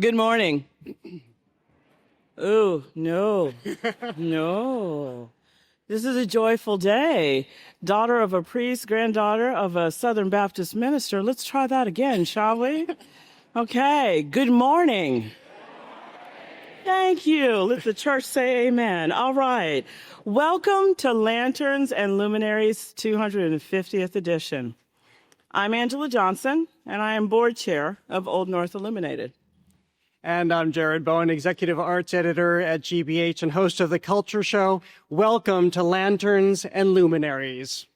Good morning. Oh, no, no. This is a joyful day. Daughter of a priest, granddaughter of a Southern Baptist minister. Let's try that again, shall we? Okay, good morning. Thank you. Let the church say amen. All right. Welcome to Lanterns and Luminaries 250th edition. I'm Angela Johnson, and I am board chair of Old North Illuminated. And I'm Jared Bowen, Executive Arts Editor at GBH and host of The Culture Show. Welcome to Lanterns and Luminaries.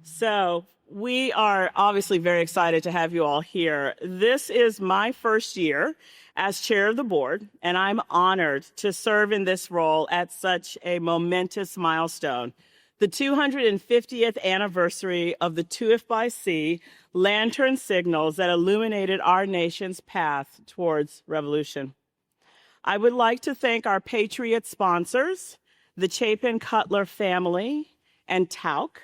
So we are obviously very excited to have you all here. This is my first year as chair of the board, and I'm honored to serve in this role at such a momentous milestone. The 250th anniversary of the 2F by Sea lantern signals that illuminated our nation's path towards revolution. I would like to thank our Patriot sponsors, the Chapin Cutler family and Tauk,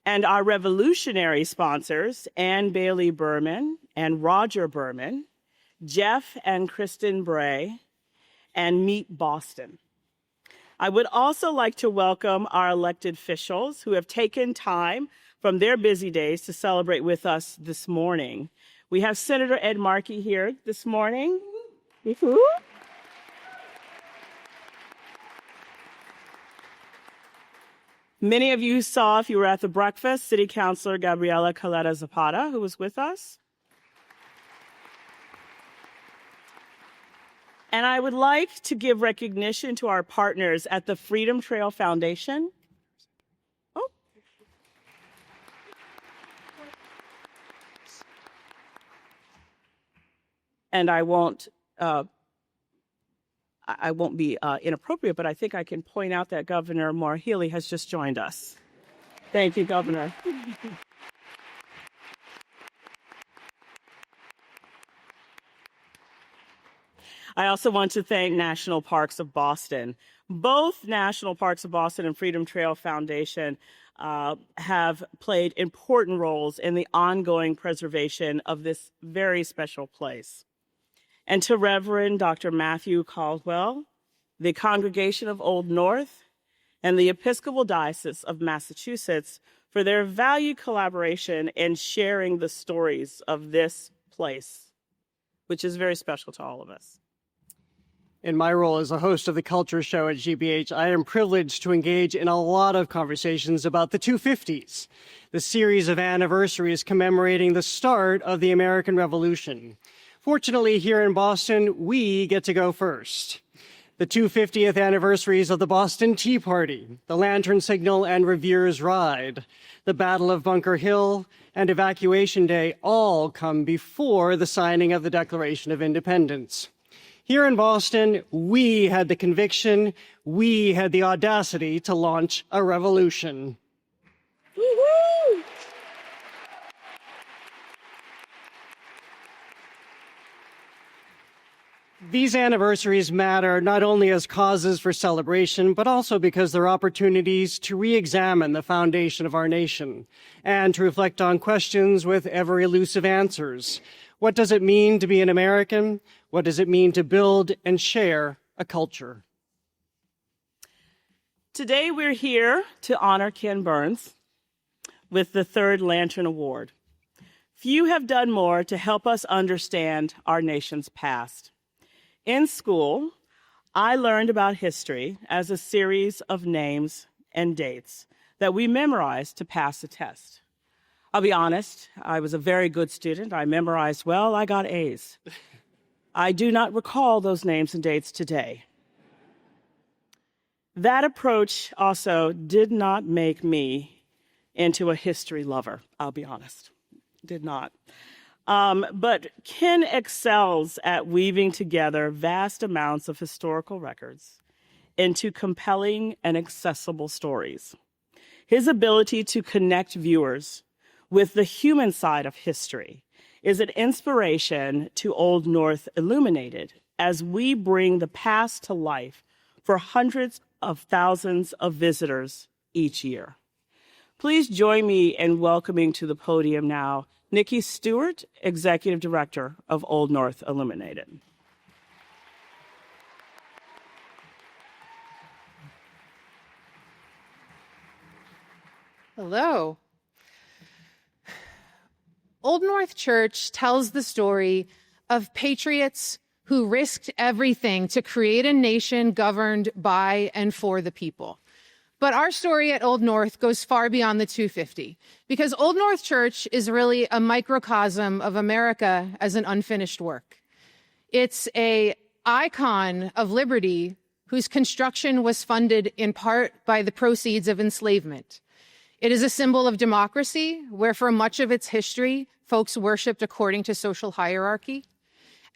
and our revolutionary sponsors, Ann Bailey Berman and Roger Berman, Jeff and Kristen Bray, and Meet Boston. I would also like to welcome our elected officials who have taken time from their busy days to celebrate with us this morning. We have Senator Ed Markey here this morning. Many of you saw, if you were at the breakfast, City Councilor Gabriela Caleta Zapata, who was with us. And I would like to give recognition to our partners at the Freedom Trail Foundation. Oh. And I won't be inappropriate, but I think I can point out that Governor Maura Healey has just joined us. Thank you, Governor. I also want to thank National Parks of Boston. Both National Parks of Boston and Freedom Trail Foundation have played important roles in the ongoing preservation of this very special place. And to Reverend Dr. Matthew Caldwell, the Congregation of Old North, and the Episcopal Diocese of Massachusetts for their valued collaboration in sharing the stories of this place, which is very special to all of us. In my role as a host of The Culture Show at GBH, I am privileged to engage in a lot of conversations about the 250s, the series of anniversaries commemorating the start of the American Revolution. Fortunately, here in Boston, we get to go first. The 250th anniversaries of the Boston Tea Party, the Lantern Signal and Revere's Ride, the Battle of Bunker Hill, and Evacuation Day all come before the signing of the Declaration of Independence. Here in Boston, we had the conviction, we had the audacity to launch a revolution. Woo-hoo! These anniversaries matter not only as causes for celebration, but also because they're opportunities to re-examine the foundation of our nation and to reflect on questions with ever-elusive answers. What does it mean to be an American? What does it mean to build and share a culture? Today we're here to honor Ken Burns with the third Lantern Award. Few have done more to help us understand our nation's past. In school, I learned about history as a series of names and dates that we memorized to pass a test. I'll be honest, I was a very good student. I memorized well, I got A's. I do not recall those names and dates today. That approach also did not make me into a history lover, I'll be honest. Did not. But Ken excels at weaving together vast amounts of historical records into compelling and accessible stories. His ability to connect viewers with the human side of history is an inspiration to Old North Illuminated as we bring the past to life for hundreds of thousands of visitors each year. Please join me in welcoming to the podium now Nikki Stewart, Executive Director of Old North Illuminated. Hello. Old North Church tells the story of patriots who risked everything to create a nation governed by and for the people. But our story at Old North goes far beyond the 250, because Old North Church is really a microcosm of America as an unfinished work. It's an icon of liberty whose construction was funded in part by the proceeds of enslavement. It is a symbol of democracy, where for much of its history, folks worshiped according to social hierarchy.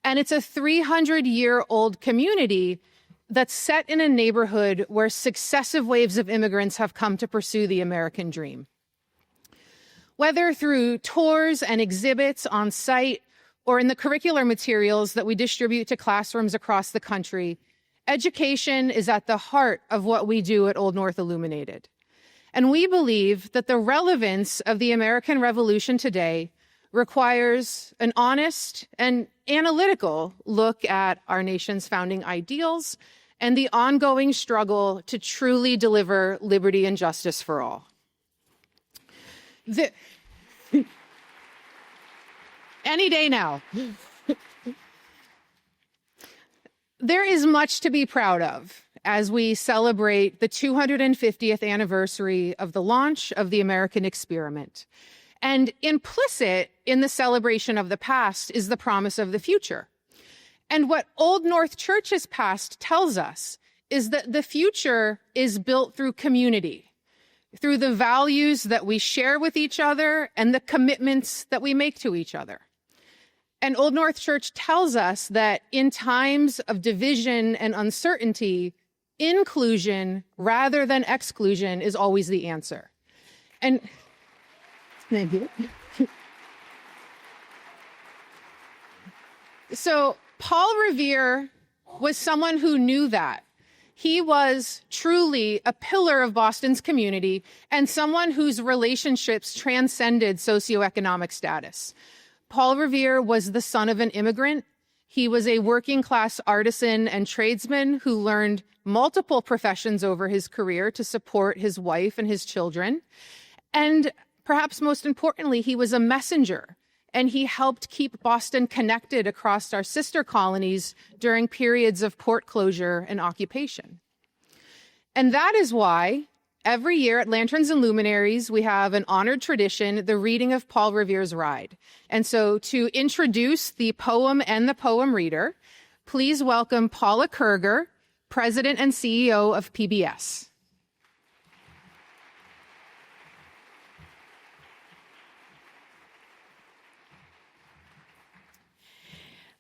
And it's a 300-year-old community that's set in a neighborhood where successive waves of immigrants have come to pursue the American dream. Whether through tours and exhibits on site or in the curricular materials that we distribute to classrooms across the country, education is at the heart of what we do at Old North Illuminated. And we believe that the relevance of the American Revolution today requires an honest and analytical look at our nation's founding ideals and the ongoing struggle to truly deliver liberty and justice for all. Any day now. There is much to be proud of as we celebrate the 250th anniversary of the launch of the American experiment. And implicit in the celebration of the past is the promise of the future. And what Old North Church's past tells us is that the future is built through community, through the values that we share with each other and the commitments that we make to each other. And Old North Church tells us that in times of division and uncertainty, inclusion rather than exclusion is always the answer. And thank you. So Paul Revere was someone who knew that. He was truly a pillar of Boston's community and someone whose relationships transcended socioeconomic status. Paul Revere was the son of an immigrant. He was a working-class artisan and tradesman who learned multiple professions over his career to support his wife and his children. And perhaps most importantly, he was a messenger, and he helped keep Boston connected across our sister colonies during periods of port closure and occupation. And that is why every year at Lanterns and Luminaries, we have an honored tradition, the reading of Paul Revere's Ride. And so to introduce the poem and the poem reader, please welcome Paula Kerger, President and CEO of PBS.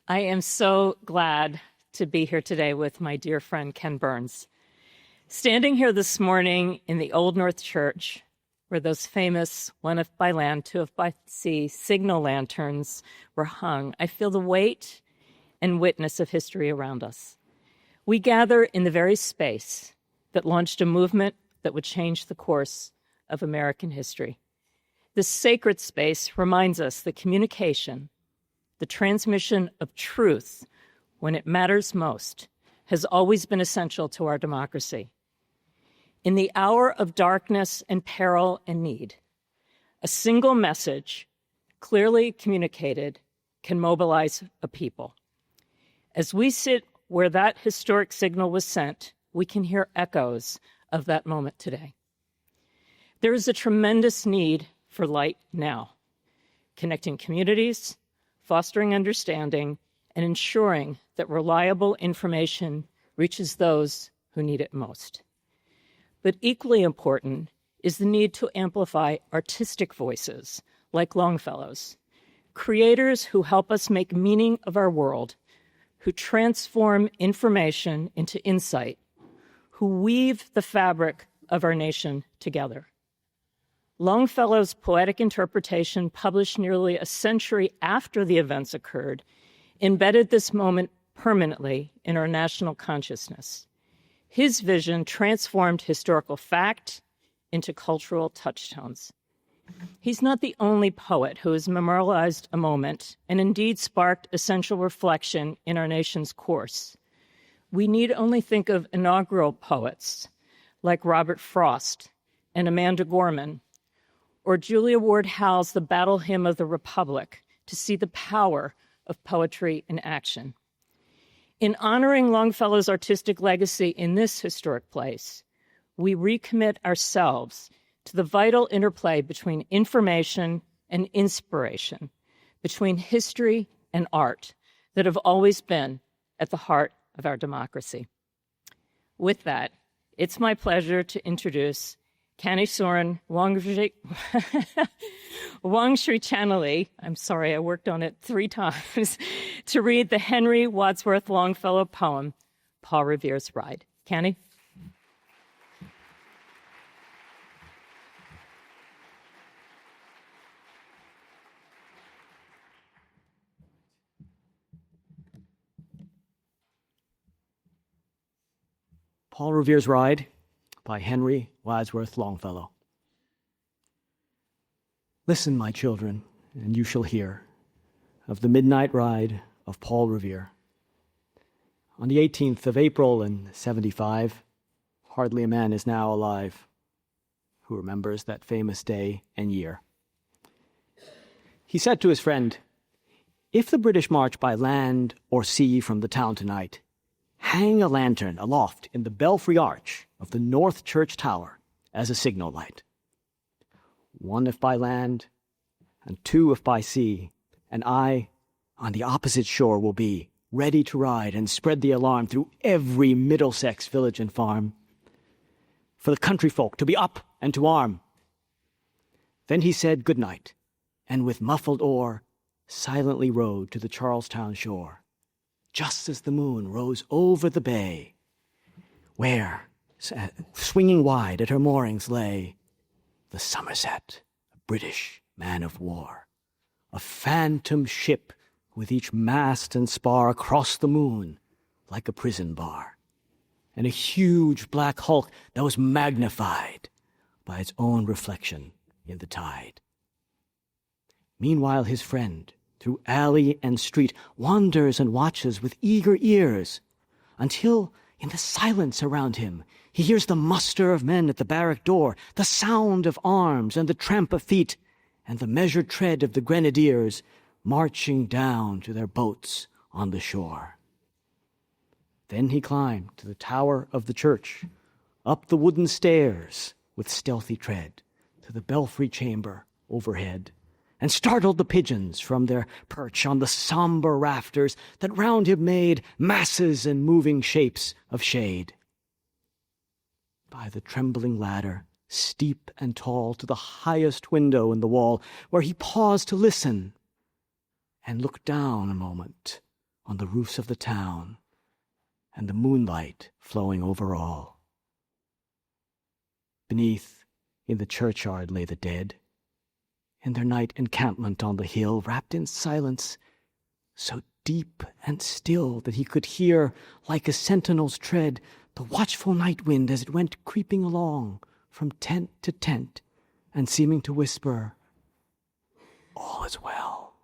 I am so glad to be here today with my dear friend Ken Burns. Standing here this morning in the Old North Church, where those famous one if by land, two if by sea signal lanterns were hung, I feel the weight and witness of history around us. We gather in the very space that launched a movement that would change the course of American history. This sacred space reminds us that communication, the transmission of truth when it matters most, has always been essential to our democracy. In the hour of darkness and peril and need, a single message, clearly communicated, can mobilize a people. As we sit where that historic signal was sent, we can hear echoes of that moment today. There is a tremendous need for light now, connecting communities, fostering understanding, and ensuring that reliable information reaches those who need it most. But equally important is the need to amplify artistic voices like Longfellow's, creators who help us make meaning of our world, who transform information into insight, who weave the fabric of our nation together. Longfellow's poetic interpretation, published nearly a century after the events occurred, embedded this moment permanently in our national consciousness. His vision transformed historical fact into cultural touchstones. He's not the only poet who has memorialized a moment and indeed sparked essential reflection in our nation's course. We need only think of inaugural poets like Robert Frost and Amanda Gorman, or Julia Ward Howe's The Battle Hymn of the Republic, to see the power of poetry in action. In honoring Longfellow's artistic legacy in this historic place, we recommit ourselves to the vital interplay between information and inspiration, between history and art, that have always been at the heart of our democracy. With that, it's my pleasure to introduce Kani Soren Wangshri Channelie, I'm sorry, I worked on it 3 times, to read the Henry Wadsworth Longfellow poem, Paul Revere's Ride. Kani? Paul Revere's Ride by Henry Wadsworth Longfellow. Listen, my children, and you shall hear of the midnight ride of Paul Revere. On the 18th of April in 75, hardly a man is now alive who remembers that famous day and year. He said to his friend, "If the British march by land or sea from the town tonight, hang a lantern aloft in the belfry arch of the North Church Tower as a signal light. 1 if by land, and 2 if by sea, and I on the opposite shore will be, ready to ride and spread the alarm through every Middlesex village and farm, for the country folk to be up and to arm." Then he said good night, and with muffled oar silently rowed to the Charlestown shore, just as the moon rose over the bay, where, swinging wide at her moorings, lay the Somerset, a British man of war, a phantom ship with each mast and spar across the moon like a prison bar, and a huge black hulk that was magnified by its own reflection in the tide. Meanwhile his friend, through alley and street, wanders and watches with eager ears, until, in the silence around him, he hears the muster of men at the barrack door, the sound of arms and the tramp of feet, and the measured tread of the grenadiers marching down to their boats on the shore. Then he climbed to the tower of the church, up the wooden stairs with stealthy tread, to the belfry chamber overhead, and startled the pigeons from their perch on the somber rafters that round him made masses and moving shapes of shade. By the trembling ladder, steep and tall, to the highest window in the wall, where he paused to listen and look down a moment on the roofs of the town and the moonlight flowing over all. Beneath, in the churchyard, lay the dead, in their night encampment on the hill, wrapped in silence, so deep and still that he could hear, like a sentinel's tread, the watchful night wind as it went creeping along from tent to tent, and seeming to whisper, "All is well."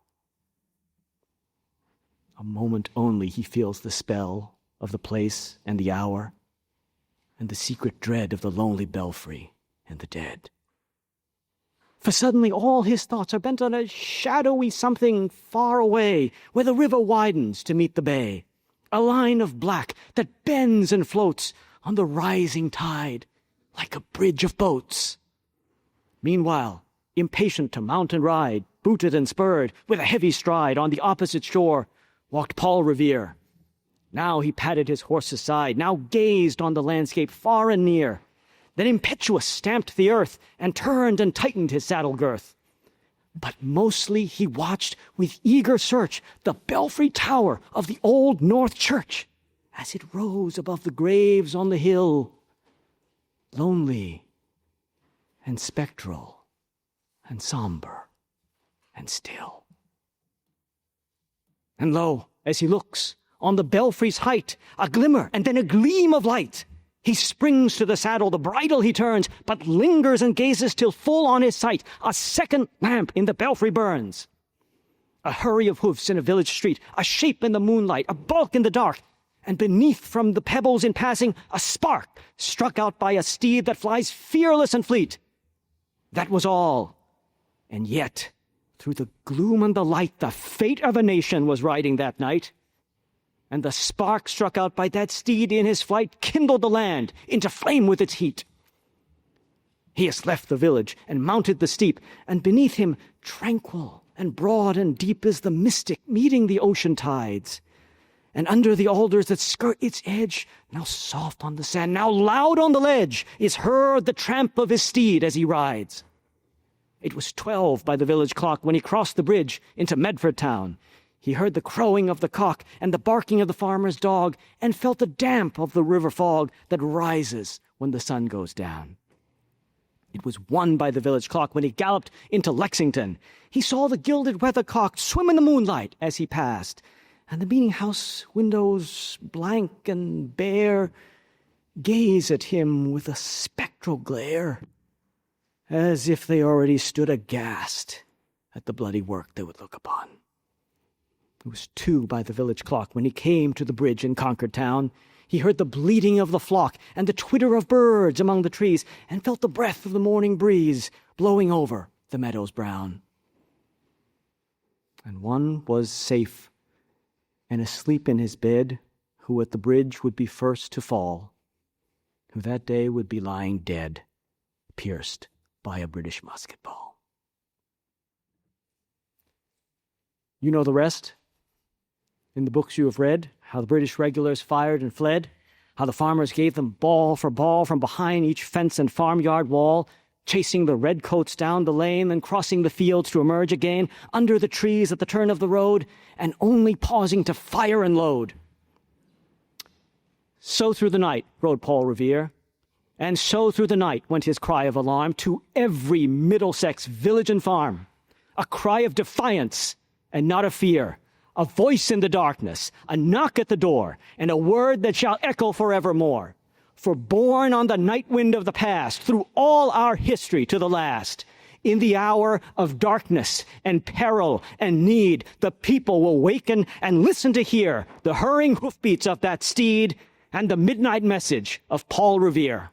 A moment only he feels the spell of the place and the hour, and the secret dread of the lonely belfry and the dead. For suddenly all his thoughts are bent on a shadowy something far away, where the river widens to meet the bay, a line of black that bends and floats on the rising tide like a bridge of boats. Meanwhile, impatient to mount and ride, booted and spurred, with a heavy stride, on the opposite shore walked Paul Revere. Now he patted his horse's side, now gazed on the landscape far and near, then impetuous stamped the earth and turned and tightened his saddle girth. But mostly he watched with eager search the belfry tower of the old North Church as it rose above the graves on the hill, lonely and spectral and somber and still. And lo, as he looks, on the belfry's height, a glimmer and then a gleam of light, He springs to the saddle, the bridle he turns, but lingers and gazes till full on his sight a second lamp in the belfry burns. A hurry of hoofs in a village street, a shape in the moonlight, a bulk in the dark, and beneath from the pebbles in passing, a spark struck out by a steed that flies fearless and fleet. That was all. And yet, through the gloom and the light, the fate of a nation was riding that night. And the spark struck out by that steed in his flight kindled the land into flame with its heat. He has left the village and mounted the steep, and beneath him, tranquil and broad and deep, is the mystic meeting the ocean tides. And under the alders that skirt its edge, now soft on the sand, now loud on the ledge, is heard the tramp of his steed as he rides. It was 12 by the village clock when he crossed the bridge into Medford town. He heard the crowing of the cock and the barking of the farmer's dog, and felt the damp of the river fog that rises when the sun goes down. It was 1 by the village clock when he galloped into Lexington. He saw the gilded weathercock swim in the moonlight as he passed, and the meeting house windows, blank and bare, gaze at him with a spectral glare, as if they already stood aghast at the bloody work they would look upon. It was 2 by the village clock when he came to the bridge in Concord town. He heard the bleating of the flock and the twitter of birds among the trees, and felt the breath of the morning breeze blowing over the meadows brown. And one was safe and asleep in his bed, who at the bridge would be first to fall, who that day would be lying dead, pierced by a British musket ball. You know the rest. In the books you have read, how the British regulars fired and fled, how the farmers gave them ball for ball from behind each fence and farmyard wall, chasing the redcoats down the lane, then crossing the fields to emerge again under the trees at the turn of the road, and only pausing to fire and load. So through the night rode Paul Revere, and so through the night went his cry of alarm to every Middlesex village and farm, a cry of defiance and not of fear, a voice in the darkness, a knock at the door, and a word that shall echo forevermore. For borne on the night wind of the past, through all our history to the last, in the hour of darkness and peril and need, the people will waken and listen to hear the hurrying hoofbeats of that steed and the midnight message of Paul Revere.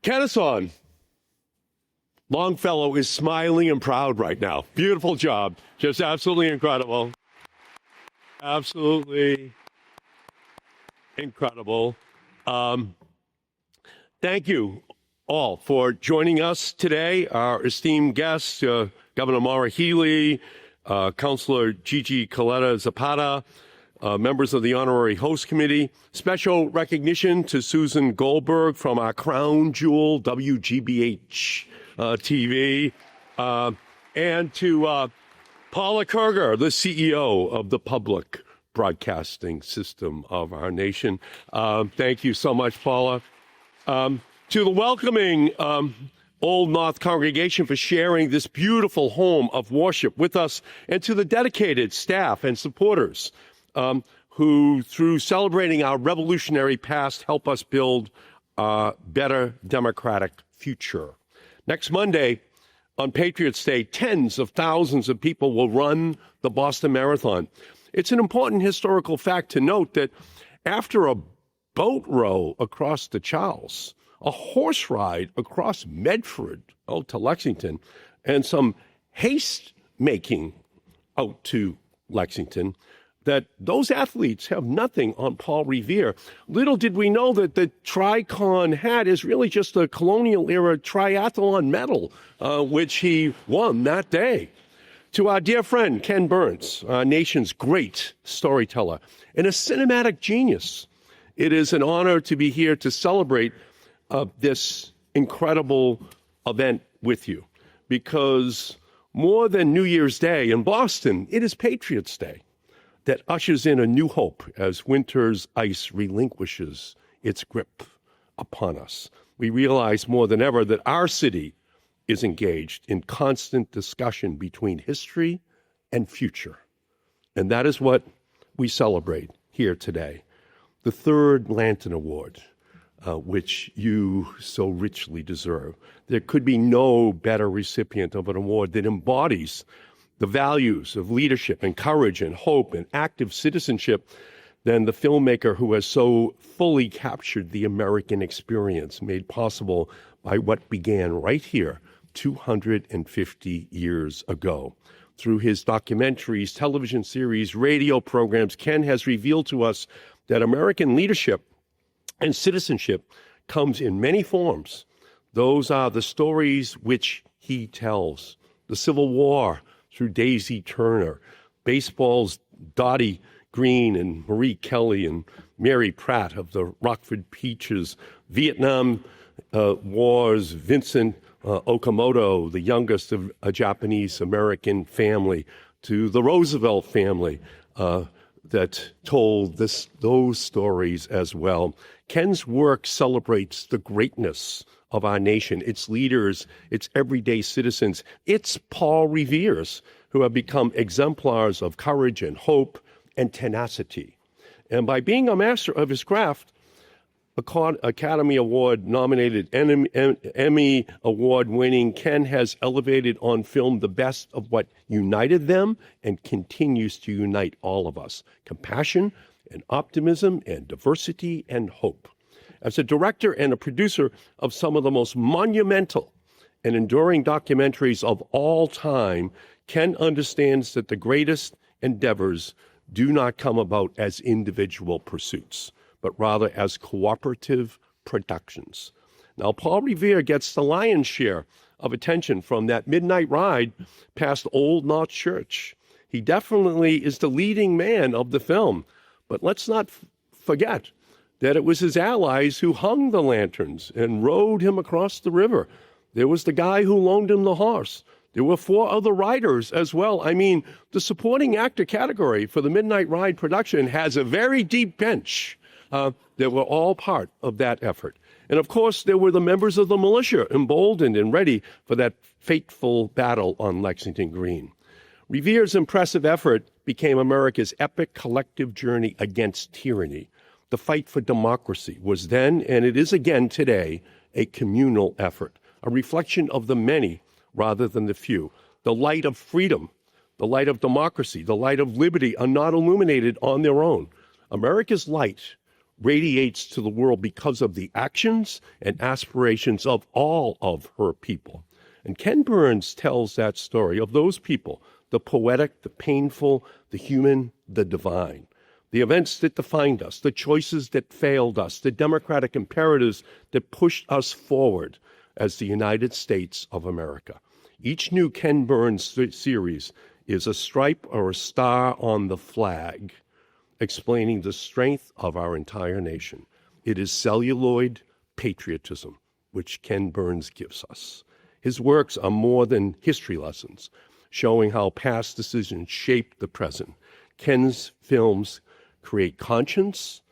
Kennesaw. Longfellow is smiling and proud right now. Beautiful job. Just absolutely incredible. Absolutely incredible. Thank you all for joining us today. Our esteemed guests, Governor Maura Healey, Councilor Gigi Coletta Zapata, members of the Honorary Host Committee. Special recognition to Susan Goldberg from our crown jewel, WGBH TV, and to Paula Kerger, the CEO of the Public Broadcasting System of our nation. Thank you so much, Paula. To the welcoming Old North congregation for sharing this beautiful home of worship with us, and to the dedicated staff and supporters who, through celebrating our revolutionary past, help us build a better democratic future. Next Monday, on Patriots Day, tens of thousands of people will run the Boston Marathon. It's an important historical fact to note that after a boat row across the Charles, a horse ride across Medford out to Lexington, and some haste making out to Lexington, that those athletes have nothing on Paul Revere. Little did we know that the Tricon hat is really just a colonial era triathlon medal, which he won that day. To our dear friend, Ken Burns, our nation's great storyteller and a cinematic genius, it is an honor to be here to celebrate this incredible event with you, because more than New Year's Day in Boston, it is Patriots' Day that ushers in a new hope as winter's ice relinquishes its grip upon us. We realize more than ever that our city is engaged in constant discussion between history and future. And that is what we celebrate here today. The third Lantern Award, which you so richly deserve. There could be no better recipient of an award that embodies the values of leadership and courage and hope and active citizenship than the filmmaker who has so fully captured the American experience, made possible by what began right here 250 years ago. Through his documentaries, television series, radio programs, Ken has revealed to us that American leadership and citizenship comes in many forms. Those are the stories which he tells. The Civil War through Daisy Turner, baseball's Dottie Green and Marie Kelly and Mary Pratt of the Rockford Peaches, Vietnam Wars, Vincent Okamoto, the youngest of a Japanese-American family, to the Roosevelt family that told those stories as well. Ken's work celebrates the greatness of our nation, its leaders, its everyday citizens, its Paul Reveres, who have become exemplars of courage and hope and tenacity. And by being a master of his craft, Academy Award nominated, Emmy Award winning, Ken has elevated on film the best of what united them and continues to unite all of us: compassion and optimism and diversity and hope. As a director and a producer of some of the most monumental and enduring documentaries of all time, Ken understands that the greatest endeavors do not come about as individual pursuits, but rather as cooperative productions. Now, Paul Revere gets the lion's share of attention from that midnight ride past Old North Church. He definitely is the leading man of the film, but let's not forget that it was his allies who hung the lanterns and rowed him across the river. There was the guy who loaned him the horse. There were 4 other riders as well. I mean, the supporting actor category for the Midnight Ride production has a very deep bench. They were all part of that effort. And of course, there were the members of the militia, emboldened and ready for that fateful battle on Lexington Green. Revere's impressive effort became America's epic collective journey against tyranny. The fight for democracy was then, and it is again today, a communal effort, a reflection of the many rather than the few. The light of freedom, the light of democracy, the light of liberty are not illuminated on their own. America's light radiates to the world because of the actions and aspirations of all of her people. And Ken Burns tells that story of those people, the poetic, the painful, the human, the divine. The events that defined us, the choices that failed us, the democratic imperatives that pushed us forward as the United States of America. Each new Ken Burns series is a stripe or a star on the flag, explaining the strength of our entire nation. It is celluloid patriotism, which Ken Burns gives us. His works are more than history lessons, showing how past decisions shape the present. Ken's films create conscience,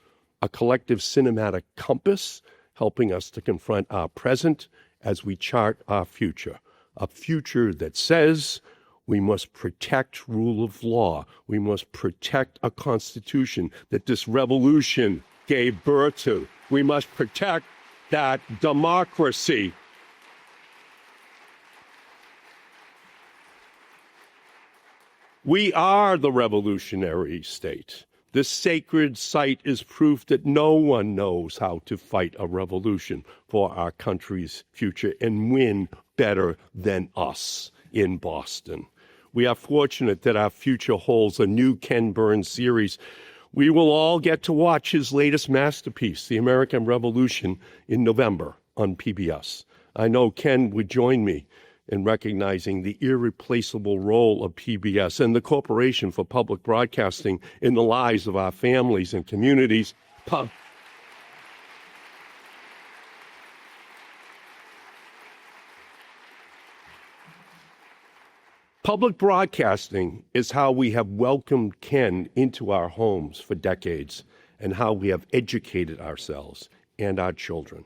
a collective cinematic compass, helping us to confront our present as we chart our future, a future that says we must protect rule of law. We must protect a constitution that this revolution gave birth to. We must protect that democracy. We are the revolutionary state. This sacred site is proof that no one knows how to fight a revolution for our country's future and win better than us in Boston. We are fortunate that our future holds a new Ken Burns series. We will all get to watch his latest masterpiece, The American Revolution, in November on PBS. I know Ken would join me in recognizing the irreplaceable role of PBS and the Corporation for Public Broadcasting in the lives of our families and communities. Public broadcasting is how we have welcomed Ken into our homes for decades and how we have educated ourselves and our children.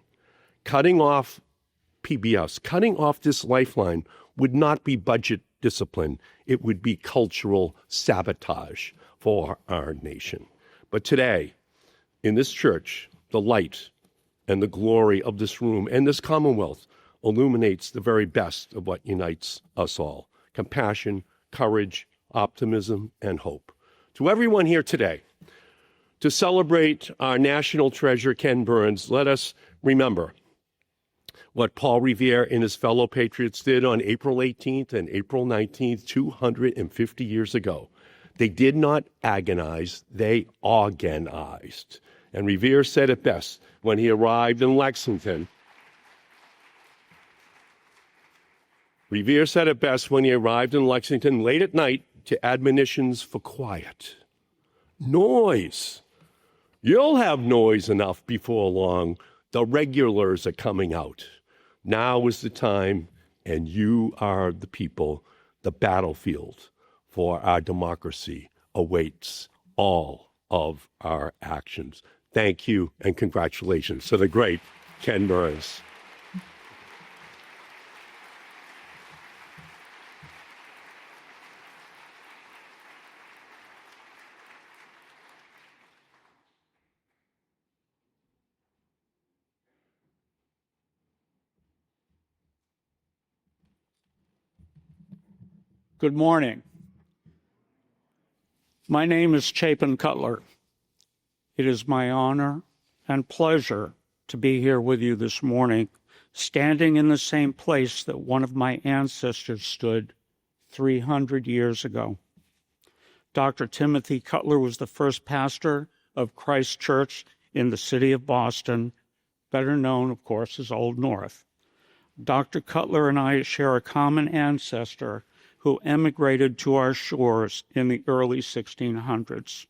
Cutting off PBS, cutting off this lifeline would not be budget discipline. It would be cultural sabotage for our nation. But today, in this church, the light and the glory of this room and this Commonwealth illuminates the very best of what unites us all: compassion, courage, optimism, and hope. To everyone here today, to celebrate our national treasure, Ken Burns, let us remember what Paul Revere and his fellow patriots did on April 18th and April 19th, 250 years ago. They did not agonize, they organized. And Revere said it best when he arrived in Lexington. Revere said it best when he arrived in Lexington late at night to admonitions for quiet. Noise. You'll have noise enough before long. The regulars are coming out. Now is the time, and you are the people. The battlefield for our democracy awaits all of our actions. Thank you and congratulations to the great Ken Burns. Good morning. My name is Chapin Cutler. It is my honor and pleasure to be here with you this morning, standing in the same place that one of my ancestors stood 300 years ago. Dr. Timothy Cutler was the first pastor of Christ Church in the city of Boston, better known, of course, as Old North. Dr. Cutler and I share a common ancestor who emigrated to our shores in the early 1600s.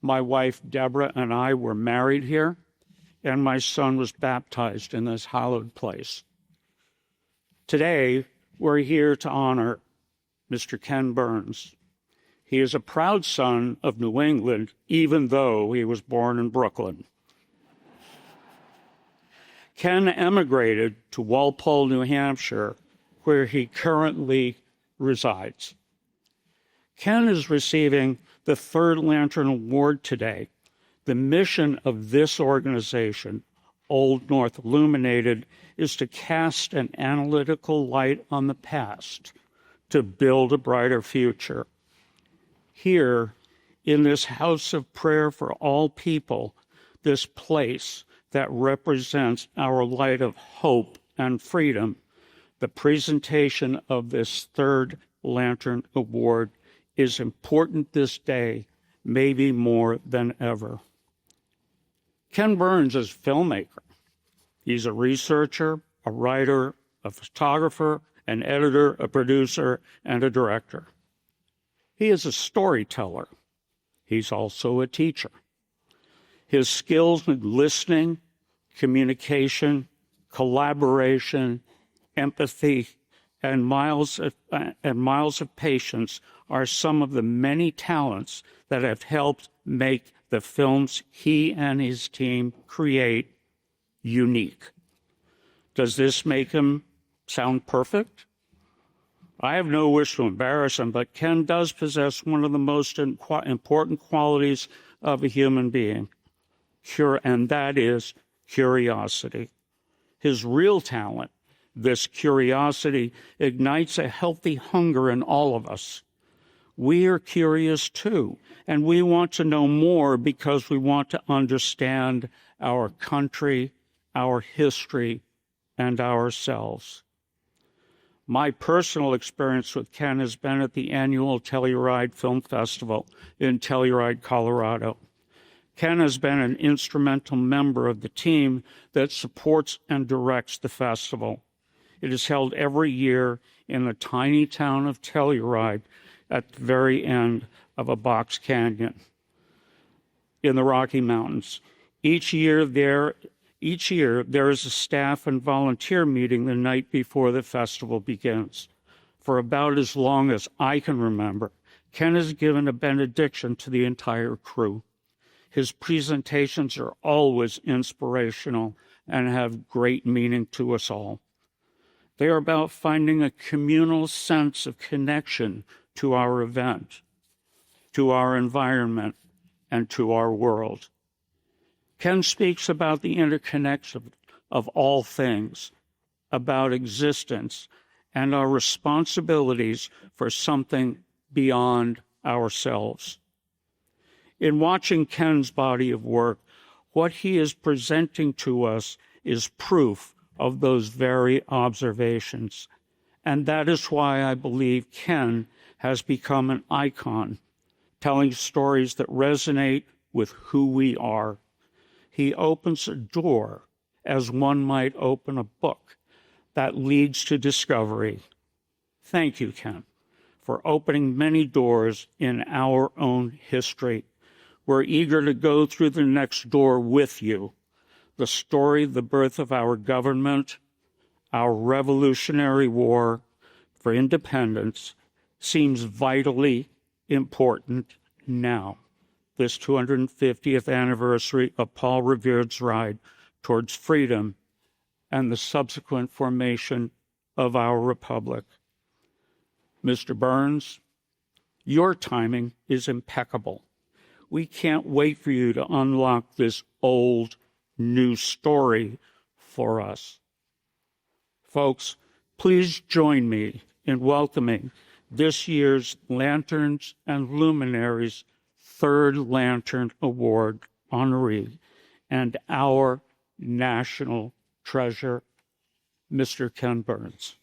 My wife, Deborah, and I were married here, and my son was baptized in this hallowed place. Today, we're here to honor Mr. Ken Burns. He is a proud son of New England, even though he was born in Brooklyn. Ken emigrated to Walpole, New Hampshire, where he currently resides. Ken is receiving the third Lantern Award today. The mission of this organization, Old North Illuminated, is to cast an analytical light on the past to build a brighter future. Here, in this house of prayer for all people, this place that represents our light of hope and freedom, the presentation of this third Lantern Award is important this day, maybe more than ever. Ken Burns is a filmmaker. He's a researcher, a writer, a photographer, an editor, a producer, and a director. He is a storyteller. He's also a teacher. His skills in listening, communication, collaboration, empathy, and miles of patience are some of the many talents that have helped make the films he and his team create unique. Does this make him sound perfect? I have no wish to embarrass him, but Ken does possess one of the most important qualities of a human being, and that is curiosity. His real talent, this curiosity, ignites a healthy hunger in all of us. We are curious too, and we want to know more because we want to understand our country, our history, and ourselves. My personal experience with Ken has been at the annual Telluride Film Festival in Telluride, Colorado. Ken has been an instrumental member of the team that supports and directs the festival. It is held every year in the tiny town of Telluride at the very end of a box canyon in the Rocky Mountains. Each year there is a staff and volunteer meeting the night before the festival begins. For about as long as I can remember, Ken has given a benediction to the entire crew. His presentations are always inspirational and have great meaning to us all. They are about finding a communal sense of connection to our event, to our environment, and to our world. Ken speaks about the interconnection of all things, about existence, and our responsibilities for something beyond ourselves. In watching Ken's body of work, what he is presenting to us is proof of those very observations. And that is why I believe Ken has become an icon, telling stories that resonate with who we are. He opens a door, as one might open a book, that leads to discovery. Thank you, Ken, for opening many doors in our own history. We're eager to go through the next door with you. The story, the birth of our government, our Revolutionary War for independence, seems vitally important now, this 250th anniversary of Paul Revere's ride towards freedom and the subsequent formation of our republic. Mr. Burns, your timing is impeccable. We can't wait for you to unlock this old, new story for us. Folks, please join me in welcoming this year's Lanterns and Luminaries Third Lantern Award honoree and our national treasure, Mr. Ken Burns.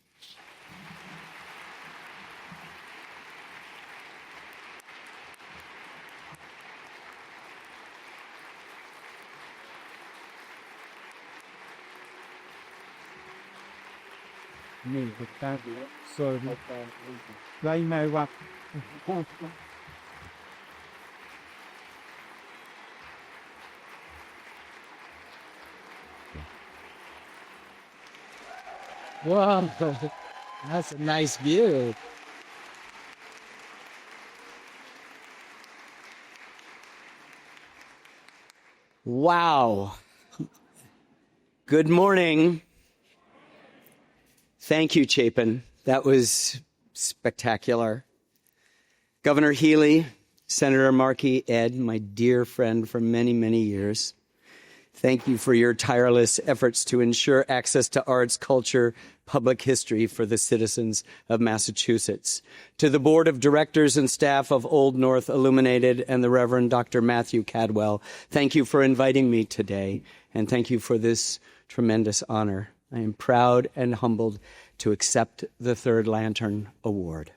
Wow, that's a nice view. Wow. Good morning. Thank you, Chapin. That was spectacular. Governor Healy, Senator Markey, Ed, my dear friend for many, many years. Thank you for your tireless efforts to ensure access to arts, culture, public history for the citizens of Massachusetts. To the board of directors and staff of Old North Illuminated and the Reverend Dr. Matthew Cadwell, thank you for inviting me today, and thank you for this tremendous honor. I am proud and humbled to accept the Third Lantern Award.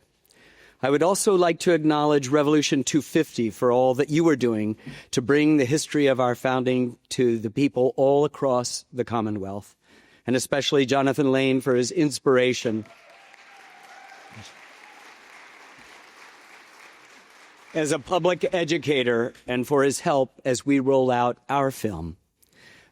I would also like to acknowledge Revolution 250 for all that you are doing to bring the history of our founding to the people all across the Commonwealth, and especially Jonathan Lane for his inspiration as a public educator and for his help as we roll out our film.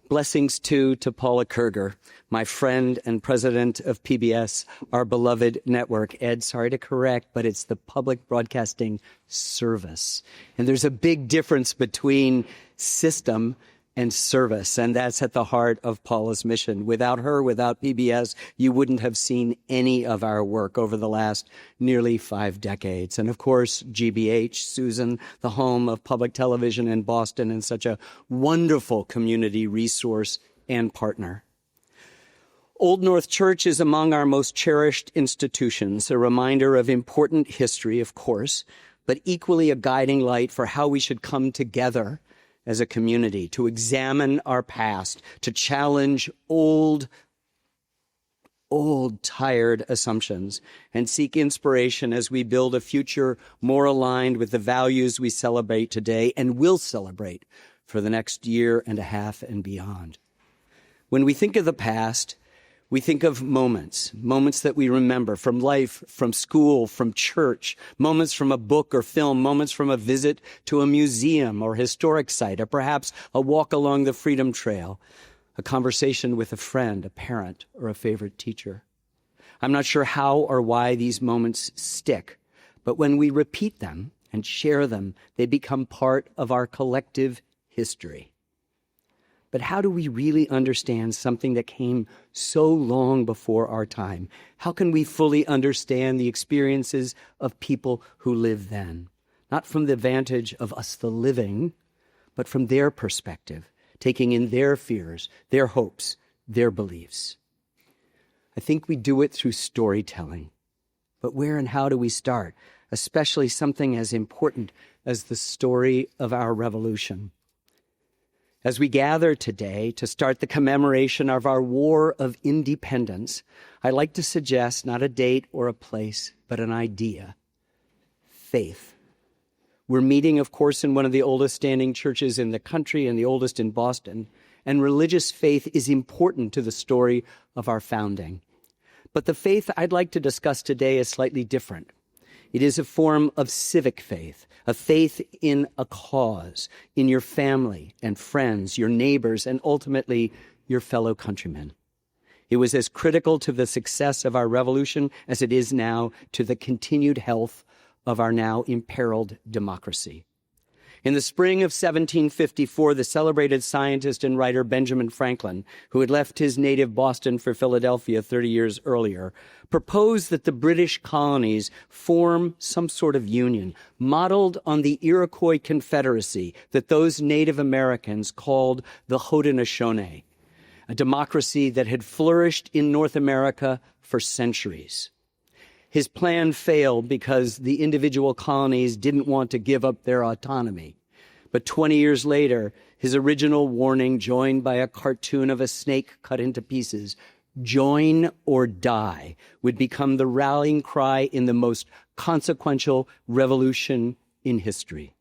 Blessings, too, to Paula Kerger, my friend and president of PBS, our beloved network. Ed, sorry to correct, but it's the Public Broadcasting Service. And there's a big difference between system and service, and that's at the heart of Paula's mission. Without her, without PBS, you wouldn't have seen any of our work over the last nearly 5 decades. And of course, GBH, Susan, the home of public television in Boston, and such a wonderful community resource and partner. Old North Church is among our most cherished institutions, a reminder of important history, of course, but equally a guiding light for how we should come together as a community, to examine our past, to challenge old, tired assumptions, and seek inspiration as we build a future more aligned with the values we celebrate today and will celebrate for the next year and a half and beyond. When we think of the past, We think of moments that we remember from life, from school, from church, moments from a book or film, moments from a visit to a museum or historic site, or perhaps a walk along the Freedom Trail, a conversation with a friend, a parent, or a favorite teacher. I'm not sure how or why these moments stick, but when we repeat them and share them, they become part of our collective history. But how do we really understand something that came so long before our time? How can we fully understand the experiences of people who lived then? Not from the vantage of us, the living, but from their perspective, taking in their fears, their hopes, their beliefs. I think we do it through storytelling. But where and how do we start? Especially something as important as the story of our revolution. As we gather today to start the commemoration of our War of Independence, I'd like to suggest not a date or a place, but an idea: faith. We're meeting, of course, in one of the oldest standing churches in the country and the oldest in Boston, and religious faith is important to the story of our founding. But the faith I'd like to discuss today is slightly different. It is a form of civic faith, a faith in a cause, in your family and friends, your neighbors, and ultimately your fellow countrymen. It was as critical to the success of our revolution as it is now to the continued health of our now imperiled democracy. In the spring of 1754, the celebrated scientist and writer Benjamin Franklin, who had left his native Boston for Philadelphia 30 years earlier, proposed that the British colonies form some sort of union, modeled on the Iroquois Confederacy that those Native Americans called the Haudenosaunee, a democracy that had flourished in North America for centuries. His plan failed because the individual colonies didn't want to give up their autonomy. But 20 years later, his original warning, joined by a cartoon of a snake cut into pieces, "Join or die," would become the rallying cry in the most consequential revolution in history.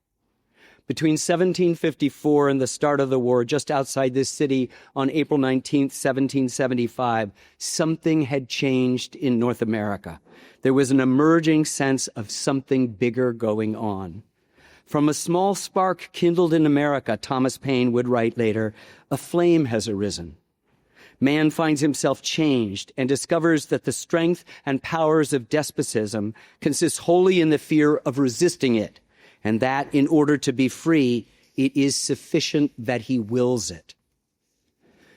Between 1754 and the start of the war, just outside this city on April 19, 1775, something had changed in North America. There was an emerging sense of something bigger going on. From a small spark kindled in America, Thomas Paine would write later, a flame has arisen. Man finds himself changed and discovers that the strength and powers of despotism consist wholly in the fear of resisting it, and that in order to be free, it is sufficient that he wills it.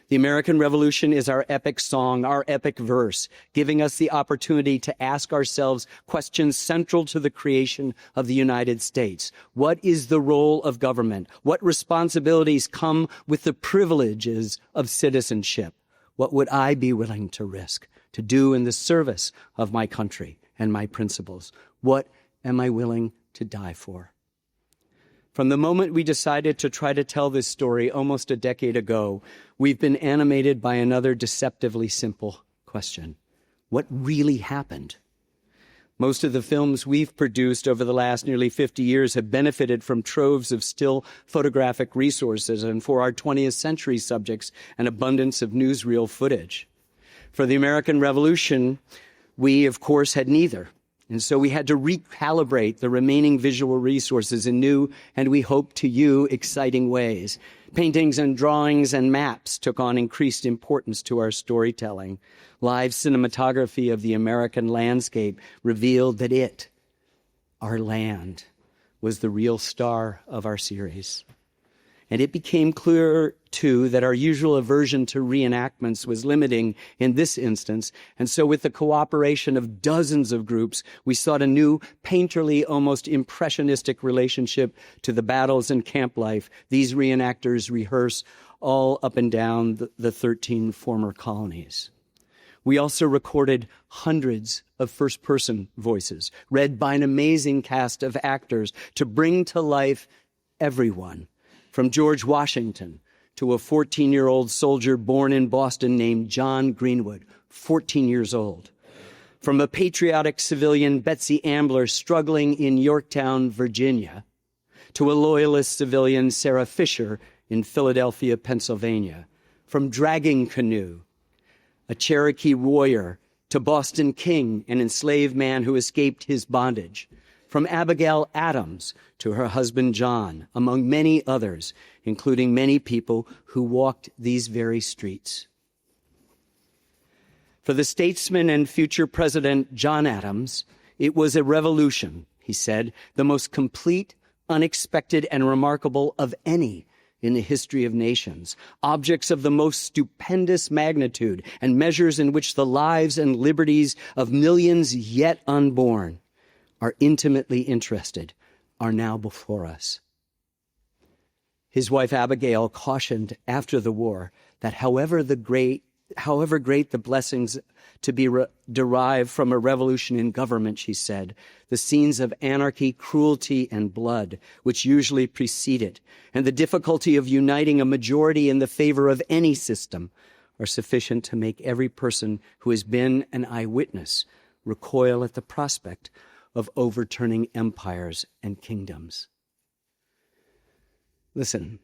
The American Revolution is our epic song, our epic verse, giving us the opportunity to ask ourselves questions central to the creation of the United States. What is the role of government? What responsibilities come with the privileges of citizenship? What would I be willing to risk to do in the service of my country and my principles? What am I willing to die for? From the moment we decided to try to tell this story almost a decade ago, we've been animated by another deceptively simple question. What really happened? Most of the films we've produced over the last nearly 50 years have benefited from troves of still photographic resources, and for our 20th century subjects, an abundance of newsreel footage. For the American Revolution, we, of course, had neither. And so we had to recalibrate the remaining visual resources in new, and we hope to you, exciting ways. Paintings and drawings and maps took on increased importance to our storytelling. Live cinematography of the American landscape revealed that it, our land, was the real star of our series. And it became clear, too, that our usual aversion to reenactments was limiting in this instance. And so with the cooperation of dozens of groups, we sought a new, painterly, almost impressionistic relationship to the battles and camp life these reenactors rehearse all up and down the 13 former colonies. We also recorded hundreds of first-person voices, read by an amazing cast of actors to bring to life everyone, from George Washington to a 14-year-old soldier born in Boston named John Greenwood, 14 years old. From a patriotic civilian, Betsy Ambler, struggling in Yorktown, Virginia, to a loyalist civilian, Sarah Fisher, in Philadelphia, Pennsylvania. From Dragging Canoe, a Cherokee warrior to Boston King, an enslaved man who escaped his bondage, from Abigail Adams to her husband John, among many others, including many people who walked these very streets. For the statesman and future President John Adams, it was a revolution, he said, the most complete, unexpected, and remarkable of any in the history of nations, objects of the most stupendous magnitude and measures in which the lives and liberties of millions yet unborn are intimately interested, are now before us. His wife Abigail cautioned after the war that however great the blessings to be derived from a revolution in government, she said, the scenes of anarchy, cruelty, and blood, which usually precede it, and the difficulty of uniting a majority in the favor of any system, are sufficient to make every person who has been an eyewitness recoil at the prospect of overturning empires and kingdoms. Listen.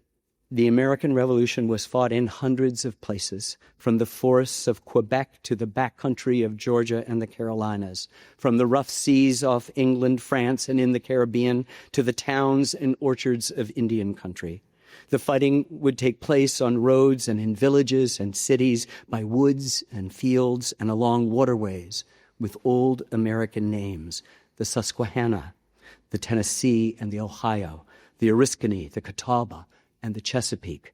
The American Revolution was fought in hundreds of places, from the forests of Quebec to the backcountry of Georgia and the Carolinas, from the rough seas off England, France, and in the Caribbean to the towns and orchards of Indian country. The fighting would take place on roads and in villages and cities, by woods and fields and along waterways with old American names, the Susquehanna, the Tennessee and the Ohio, the Oriskany, the Catawba, and the Chesapeake,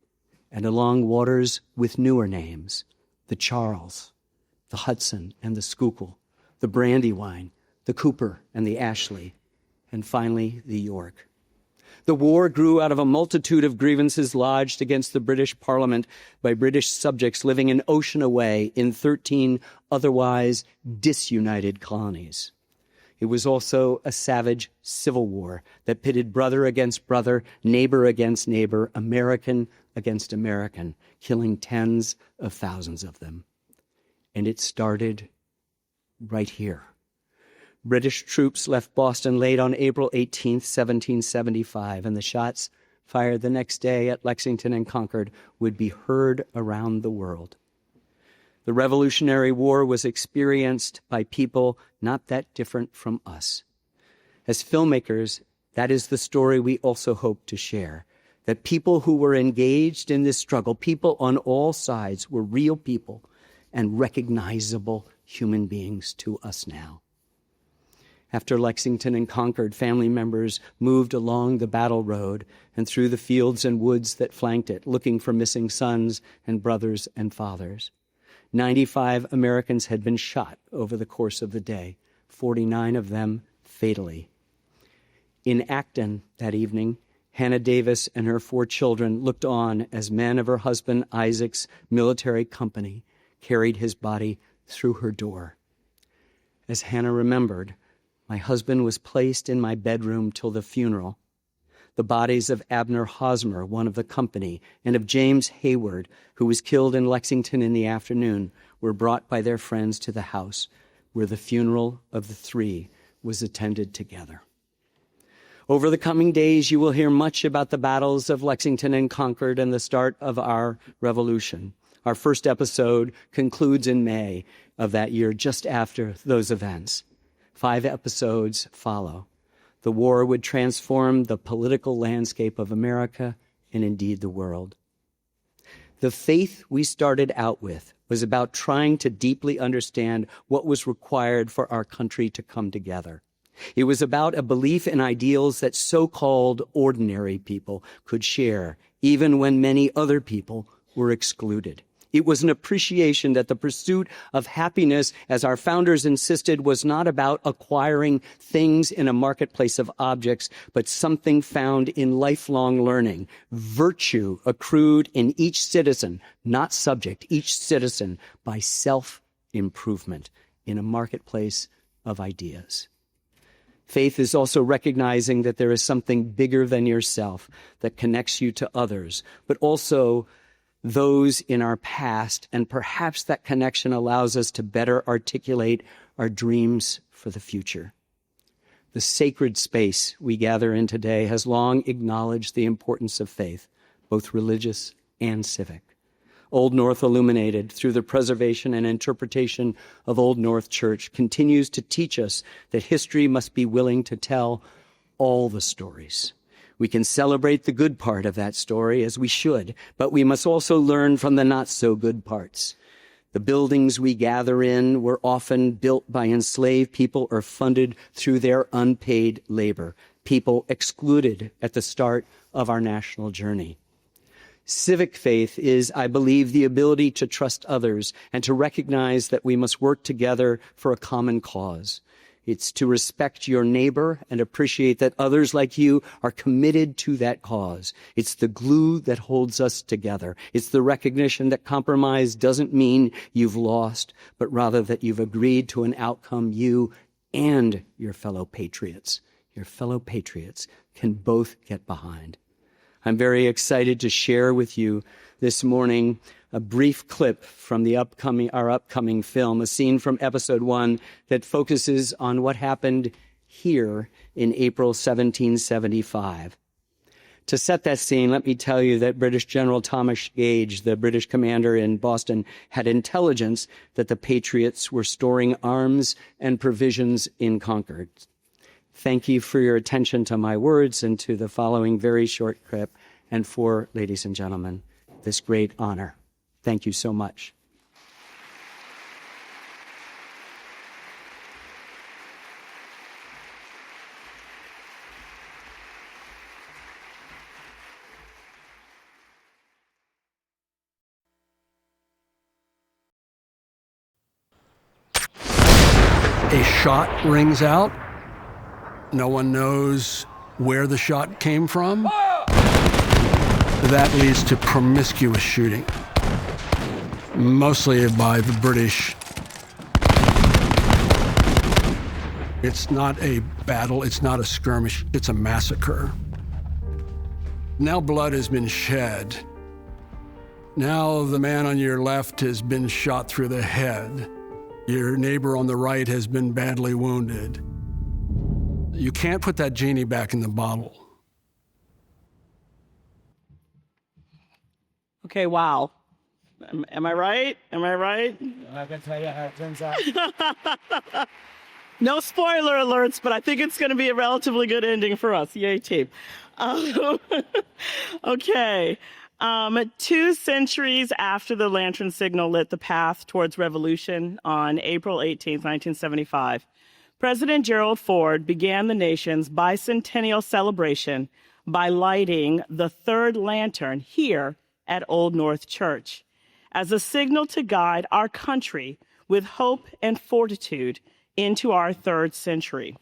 and along waters with newer names, the Charles, the Hudson and the Schuylkill, the Brandywine, the Cooper and the Ashley, and finally the York. The war grew out of a multitude of grievances lodged against the British Parliament by British subjects living an ocean away in 13 otherwise disunited colonies. It was also a savage civil war that pitted brother against brother, neighbor against neighbor, American against American, killing tens of thousands of them. And it started right here. British troops left Boston late on April 18th, 1775, and the shots fired the next day at Lexington and Concord would be heard around the world. The Revolutionary War was experienced by people not that different from us. As filmmakers, that is the story we also hope to share, that people who were engaged in this struggle, people on all sides, were real people and recognizable human beings to us now. After Lexington and Concord, family members moved along the battle road and through the fields and woods that flanked it, looking for missing sons and brothers and fathers. 95 Americans had been shot over the course of the day, 49 of them fatally. In Acton that evening, Hannah Davis and her 4 children looked on as men of her husband Isaac's military company carried his body through her door. As Hannah remembered, my husband was placed in my bedroom till the funeral. The bodies of Abner Hosmer, one of the company, and of James Hayward, who was killed in Lexington in the afternoon, were brought by their friends to the house where the funeral of the 3 was attended together. Over the coming days, you will hear much about the battles of Lexington and Concord and the start of our revolution. Our first episode concludes in May of that year, just after those events. 5 episodes follow. The war would transform the political landscape of America and indeed the world. The faith we started out with was about trying to deeply understand what was required for our country to come together. It was about a belief in ideals that so-called ordinary people could share, even when many other people were excluded. It was an appreciation that the pursuit of happiness, as our founders insisted, was not about acquiring things in a marketplace of objects, but something found in lifelong learning, virtue accrued in each citizen, not subject, each citizen, by self-improvement in a marketplace of ideas. Faith is also recognizing that there is something bigger than yourself that connects you to others, but also those in our past, and perhaps that connection allows us to better articulate our dreams for the future. The sacred space we gather in today has long acknowledged the importance of faith, both religious and civic. Old North Illuminated, through the preservation and interpretation of Old North Church, continues to teach us that history must be willing to tell all the stories. We can celebrate the good part of that story, as we should, but we must also learn from the not-so-good parts. The buildings we gather in were often built by enslaved people or funded through their unpaid labor, people excluded at the start of our national journey. Civic faith is, I believe, the ability to trust others and to recognize that we must work together for a common cause. It's to respect your neighbor and appreciate that others like you are committed to that cause. It's the glue that holds us together. It's the recognition that compromise doesn't mean you've lost, but rather that you've agreed to an outcome you and your fellow patriots can both get behind. I'm very excited to share with you this morning a brief clip from our upcoming film, a scene from episode 1 that focuses on what happened here in April 1775. To set that scene, let me tell you that British General Thomas Gage, the British commander in Boston, had intelligence that the Patriots were storing arms and provisions in Concord. Thank you for your attention to my words and to the following very short clip, and for, ladies and gentlemen, this great honor. Thank you so much. A shot rings out. No one knows where the shot came from. That leads to promiscuous shooting, mostly by the British. It's not a battle, it's not a skirmish, it's a massacre. Now blood has been shed. Now the man on your left has been shot through the head. Your neighbor on the right has been badly wounded. You can't put that genie back in the bottle. Okay, wow. Am I right? Am I right? I can tell you how it turns out. No spoiler alerts, but I think it's going to be a relatively good ending for us. Yay, team. Okay. 2 centuries after the lantern signal lit the path towards revolution on April 18th, 1975, President Gerald Ford began the nation's bicentennial celebration by lighting the third lantern here at Old North Church as a signal to guide our country with hope and fortitude into our 3rd century.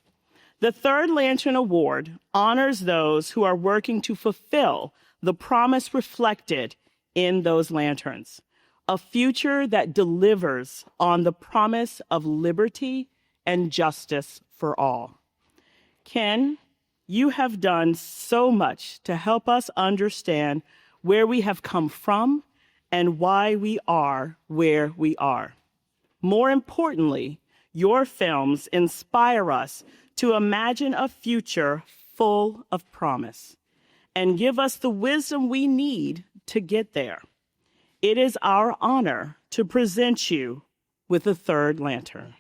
The Third Lantern Award honors those who are working to fulfill the promise reflected in those lanterns, a future that delivers on the promise of liberty and justice for all. Ken, you have done so much to help us understand where we have come from and why we are where we are. More importantly, your films inspire us to imagine a future full of promise and give us the wisdom we need to get there. It is our honor to present you with the third lantern.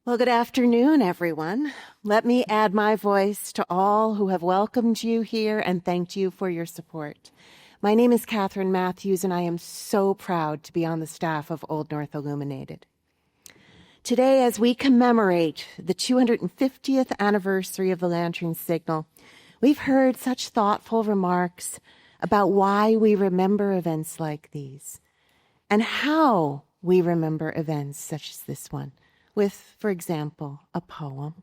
Well, good afternoon, everyone. Let me add my voice to all who have welcomed you here and thanked you for your support. My name is Catherine Matthews, and I am so proud to be on the staff of Old North Illuminated. Today, as we commemorate the 250th anniversary of the Lantern Signal, we've heard such thoughtful remarks about why we remember events like these and how we remember events such as this one with, for example, a poem.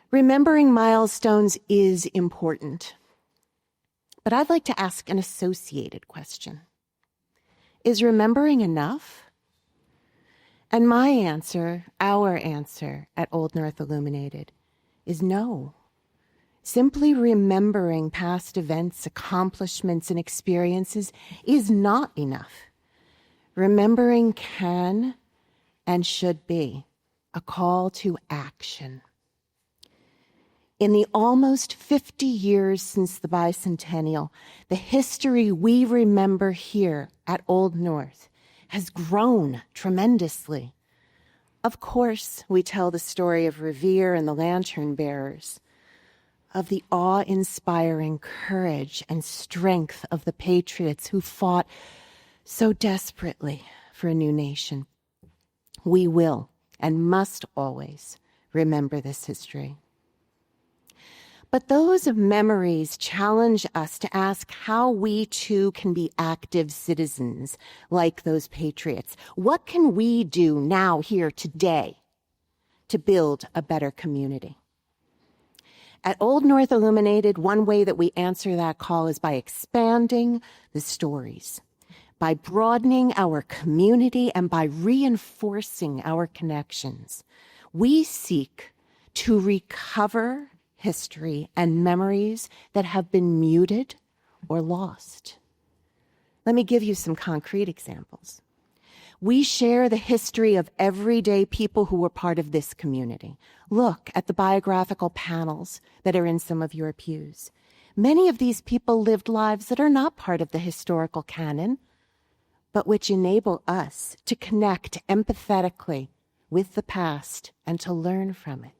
Remembering milestones is important, but I'd like to ask an associated question. Is remembering enough? And my answer, our answer at Old North Illuminated, is no. Simply remembering past events, accomplishments, and experiences is not enough. Remembering can and should be a call to action. In the almost 50 years since the bicentennial, the history we remember here at Old North has grown tremendously. Of course, we tell the story of Revere and the lantern bearers, of the awe-inspiring courage and strength of the patriots who fought so desperately for a new nation. We will and must always remember this history. But those memories challenge us to ask how we too can be active citizens like those patriots. What can we do now, here, today, to build a better community? At Old North Illuminated, one way that we answer that call is by expanding the stories, by broadening our community, and by reinforcing our connections. We seek to recover history and memories that have been muted or lost. Let me give you some concrete examples. We share the history of everyday people who were part of this community. Look at the biographical panels that are in some of your pews. Many of these people lived lives that are not part of the historical canon, but which enable us to connect empathetically with the past and to learn from it.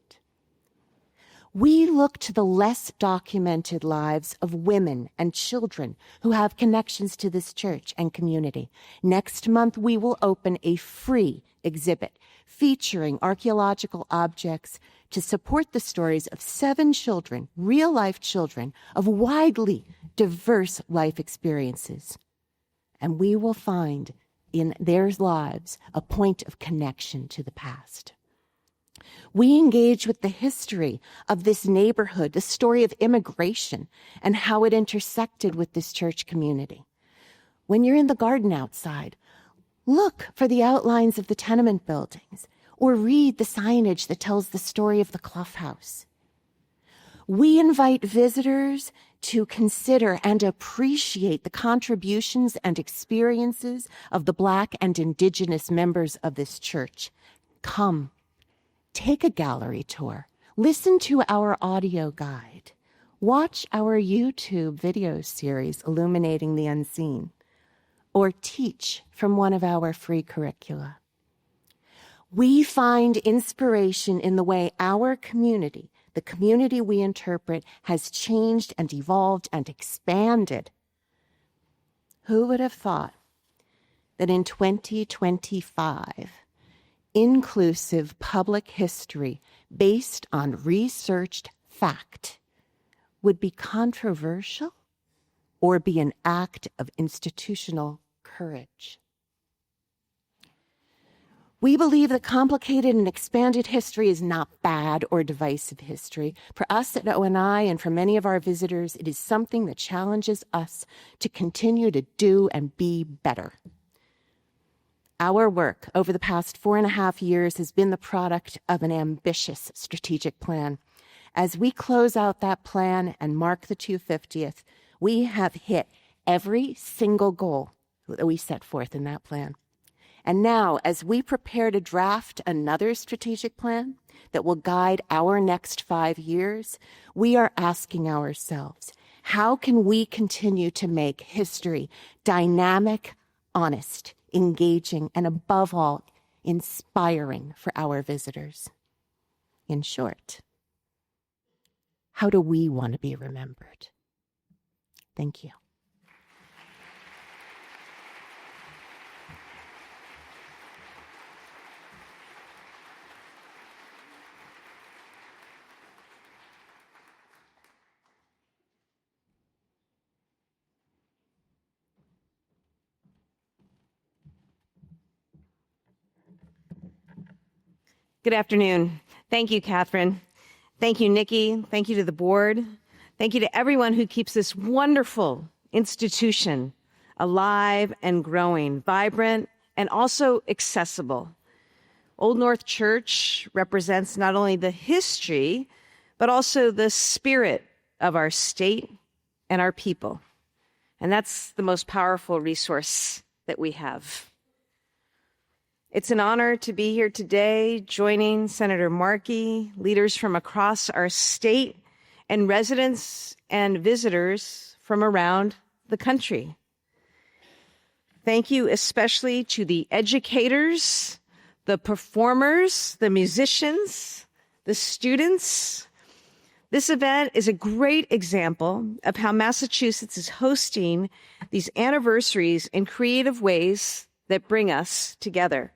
We look to the less documented lives of women and children who have connections to this church and community. Next month, we will open a free exhibit featuring archaeological objects to support the stories of 7 children, real-life children, of widely diverse life experiences. And we will find in their lives a point of connection to the past. We engage with the history of this neighborhood, the story of immigration, and how it intersected with this church community. When you're in the garden outside, look for the outlines of the tenement buildings, or read the signage that tells the story of the Clough House. We invite visitors to consider and appreciate the contributions and experiences of the Black and Indigenous members of this church. Come. Take a gallery tour, listen to our audio guide, watch our YouTube video series, Illuminating the Unseen, or teach from one of our free curricula. We find inspiration in the way our community, the community we interpret, has changed and evolved and expanded. Who would have thought that in 2025, inclusive public history based on researched fact would be controversial or be an act of institutional courage? We believe that complicated and expanded history is not bad or divisive history. For us at ONI and for many of our visitors, it is something that challenges us to continue to do and be better. Our work over the past 4.5 years has been the product of an ambitious strategic plan. As we close out that plan and mark the 250th, we have hit every single goal that we set forth in that plan. And now, as we prepare to draft another strategic plan that will guide our next 5 years, we are asking ourselves, how can we continue to make history dynamic, honest, engaging, and above all, inspiring for our visitors? In short, how do we want to be remembered? Thank you. Good afternoon. Thank you, Catherine. Thank you, Nikki. Thank you to the board. Thank you to everyone who keeps this wonderful institution alive and growing, vibrant, and also accessible. Old North Church represents not only the history, but also the spirit of our state and our people. And that's the most powerful resource that we have. It's an honor to be here today, joining Senator Markey, leaders from across our state, and residents and visitors from around the country. Thank you especially to the educators, the performers, the musicians, the students. This event is a great example of how Massachusetts is hosting these anniversaries in creative ways that bring us together.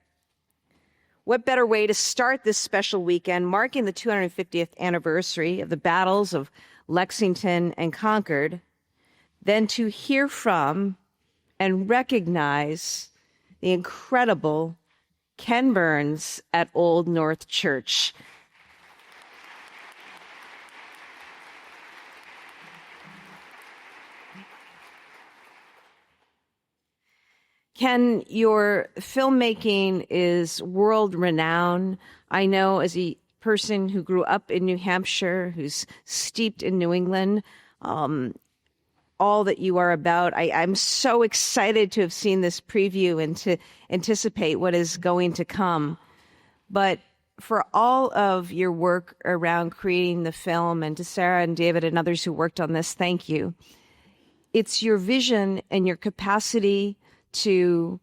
What better way to start this special weekend marking the 250th anniversary of the battles of Lexington and Concord than to hear from and recognize the incredible Ken Burns at Old North Church. Ken, your filmmaking is world-renowned. I know as a person who grew up in New Hampshire, who's steeped in New England, all that you are about. I'm so excited to have seen this preview and to anticipate what is going to come. But for all of your work around creating the film, and to Sarah and David and others who worked on this, thank you. It's your vision and your capacity to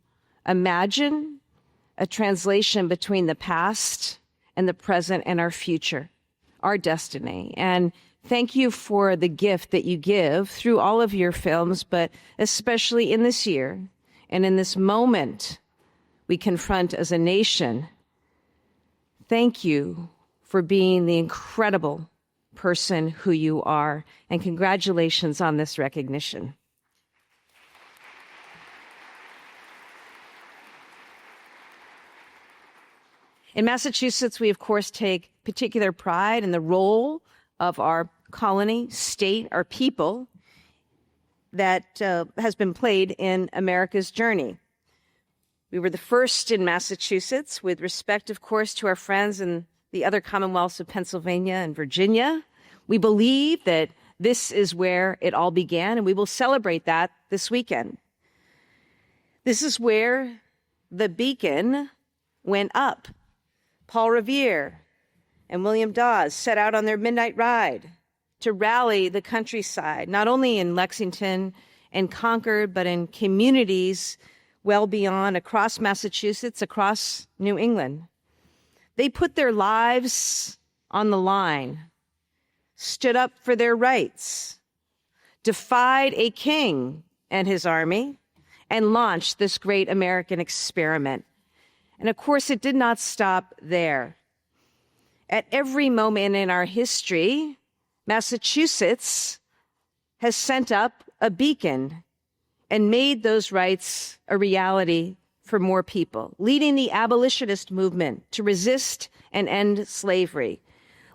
imagine a translation between the past and the present and our future, our destiny. And thank you for the gift that you give through all of your films, but especially in this year and in this moment we confront as a nation. Thank you for being the incredible person who you are, and congratulations on this recognition. In Massachusetts, we, of course, take particular pride in the role of our colony, state, our people that has been played in America's journey. We were the first in Massachusetts, with respect, of course, to our friends in the other Commonwealths of Pennsylvania and Virginia. We believe that this is where it all began, and we will celebrate that this weekend. This is where the beacon went up. Paul Revere and William Dawes set out on their midnight ride to rally the countryside, not only in Lexington and Concord, but in communities well beyond, across Massachusetts, across New England. They put their lives on the line, stood up for their rights, defied a king and his army, and launched this great American experiment. And of course, it did not stop there. At every moment in our history, Massachusetts has sent up a beacon and made those rights a reality for more people, leading the abolitionist movement to resist and end slavery,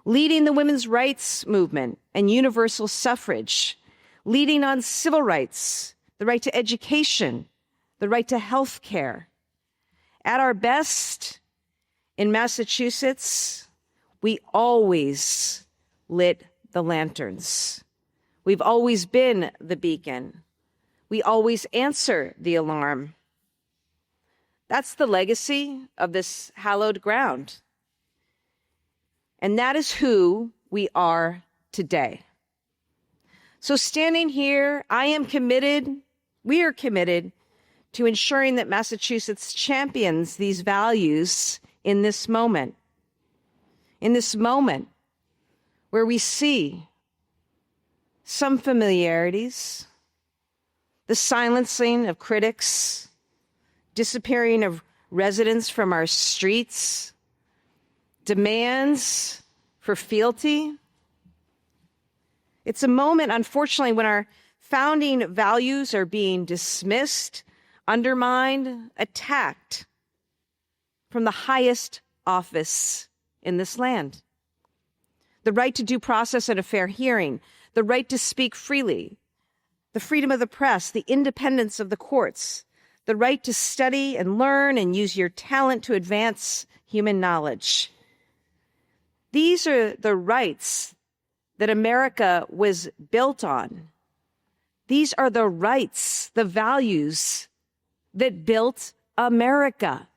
leading the women's rights movement and universal suffrage, leading on civil rights, the right to education, the right to health care. At our best in Massachusetts, we always lit the lanterns. We've always been the beacon. We always answer the alarm. That's the legacy of this hallowed ground. And that is who we are today. So standing here, we are committed to ensuring that Massachusetts champions these values in this moment where we see some familiarities, the silencing of critics, disappearing of residents from our streets, demands for fealty. It's a moment, unfortunately, when our founding values are being dismissed, undermined, attacked from the highest office in this land. The right to due process and a fair hearing, the right to speak freely, the freedom of the press, the independence of the courts, the right to study and learn and use your talent to advance human knowledge. These are the rights that America was built on. These are the rights, the values that built America.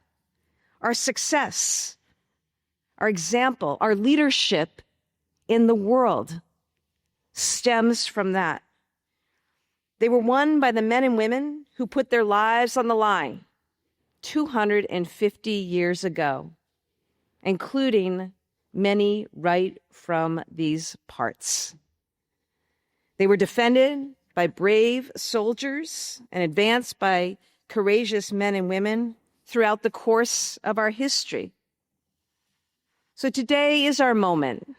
Our success, our example, our leadership in the world stems from that. They were won by the men and women who put their lives on the line 250 years ago, including many right from these parts. They were defended by brave soldiers and advanced by courageous men and women throughout the course of our history. So today is our moment.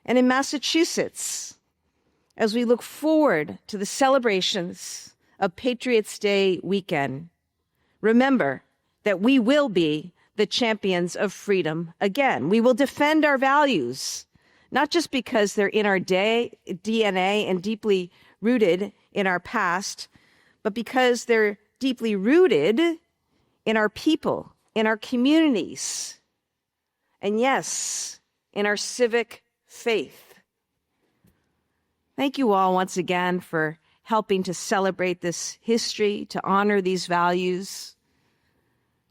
And in Massachusetts, as we look forward to the celebrations of Patriots' Day weekend, remember that we will be the champions of freedom again. We will defend our values, not just because they're in our DNA and deeply rooted in our past, but because they're deeply rooted in our people, in our communities, and yes, in our civic faith. Thank you all once again for helping to celebrate this history, to honor these values,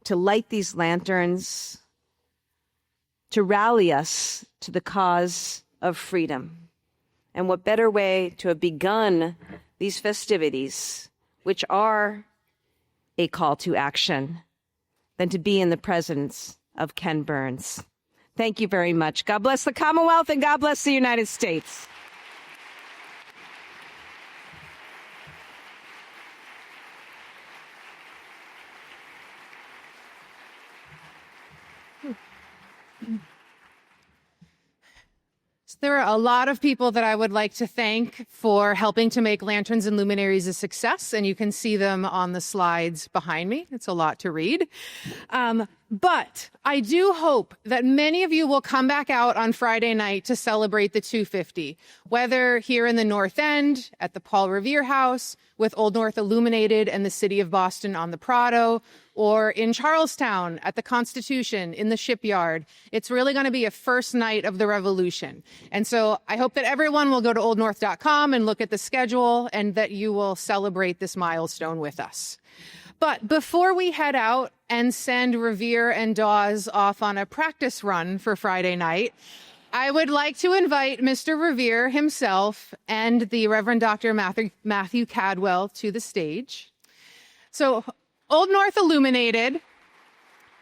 to light these lanterns, to rally us to the cause of freedom. And what better way to have begun these festivities, which are a call to action, than to be in the presence of Ken Burns. Thank you very much. God bless the Commonwealth and God bless the United States. There are a lot of people that I would like to thank for helping to make Lanterns and Luminaries a success, and you can see them on the slides behind me. It's a lot to read. But I do hope that many of you will come back out on Friday night to celebrate the 250, whether here in the North End at the Paul Revere House with Old North illuminated and the City of Boston on the Prado, or in Charlestown at the Constitution in the Shipyard. It's really going to be a first night of the revolution. And so I hope that everyone will go to oldnorth.com and look at the schedule and that you will celebrate this milestone with us. But before we head out and send Revere and Dawes off on a practice run for Friday night, I would like to invite Mr. Revere himself and the Reverend Dr. Matthew Cadwell to the stage. So Old North Illuminated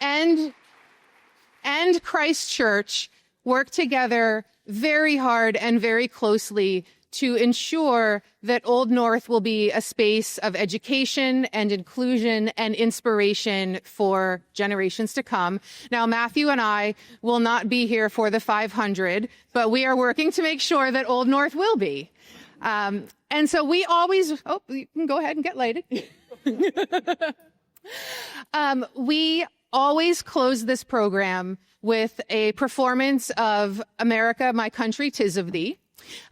and Christ Church work together very hard and very closely to ensure that Old North will be a space of education and inclusion and inspiration for generations to come. Now, Matthew and I will not be here for the 500, but we are working to make sure that Old North will be. And so we always, you can go ahead and get lighted. We always close this program with a performance of America, My Country, 'Tis of Thee.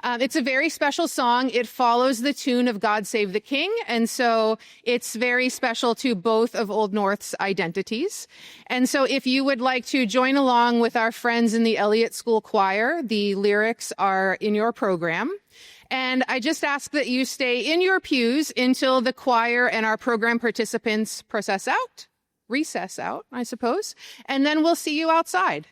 It's a very special song. It follows the tune of God Save the King, and so it's very special to both of Old North's identities. And so if you would like to join along with our friends in the Elliott School Choir, the lyrics are in your program. And I just ask that you stay in your pews until the choir and our program participants recess out, I suppose, and then we'll see you outside.